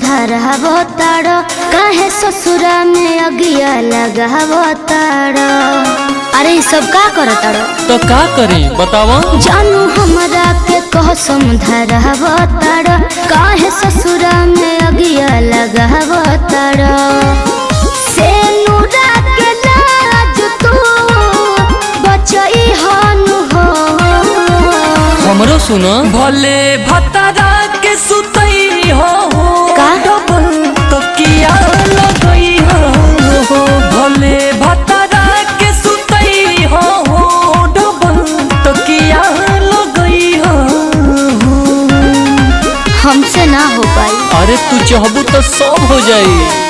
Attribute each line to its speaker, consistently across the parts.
Speaker 1: धरहबो तारो काहे ससुरा में अगिया लगाबो तारो। अरे सब का करो तारो
Speaker 2: तो का करी बतावा।
Speaker 1: जानू हमरा के कसम धरहबो तारो काहे ससुरा में अगिया लगाबो तारो। से नूरा के लाज तू बचई हनु हो।
Speaker 2: हमरो सुनो
Speaker 3: भले भतरा के सुतई हो
Speaker 1: का
Speaker 3: तो किया लगई हो। भले भतरा के सुतई हो तो किया लगई हो।
Speaker 1: हमसे ना हो पाई।
Speaker 2: अरे तू चाहबू तो सब हो जाई।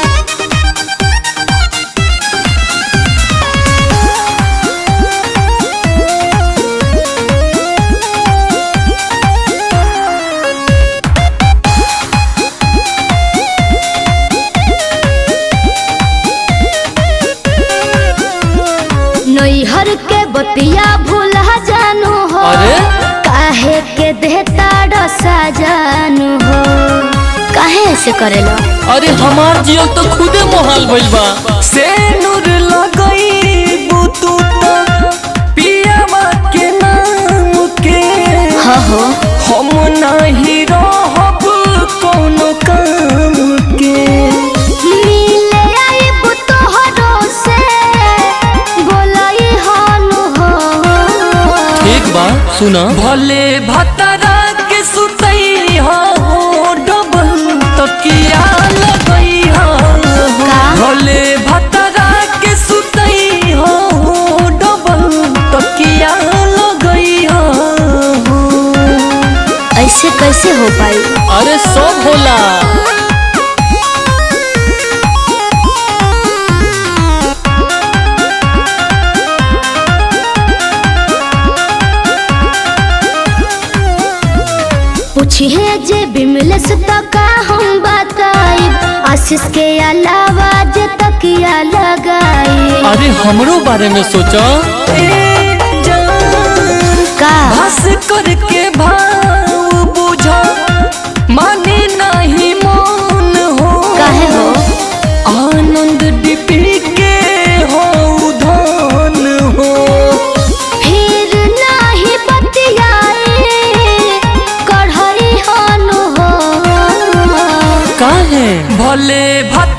Speaker 1: नैहर के बतिया भूला जानू हो।
Speaker 2: अरे
Speaker 1: काहे के देता रसा जानू हो। काहे ऐसे करेला।
Speaker 2: अरे हमार जियल तो खुदे मोहाल भइल बा।
Speaker 3: से नूर लगई बुतू पियावा के नाम के
Speaker 1: हाँ हो
Speaker 3: हम नहीं रहब कोनो काम के।
Speaker 1: मिले आइब तोहरो से बोलई हनु हो।
Speaker 2: ठीक बा सुना।
Speaker 3: भले भतरा के सुतई हो डबल तकिया लगई हो।
Speaker 1: का?
Speaker 3: भले भतरा के सुतई हो डबल तकिया लगई हो।
Speaker 1: ऐसे कैसे हो पाई।
Speaker 2: अरे सब होला।
Speaker 1: पूछिए जे बिमलेश तो का हम बताइब। आशीष के अलावा जे तकिया लगाई।
Speaker 2: अरे हमरो बारे में सोचा।
Speaker 3: ए जान
Speaker 1: का
Speaker 3: बस करके भाव बुझा माने नहीं मन हो।
Speaker 1: काहे हो
Speaker 3: आनंद डिपी के हो धन हो।
Speaker 1: फिर नाही बतियाए कढ़ई हनु हो।
Speaker 2: काहे
Speaker 3: भले भत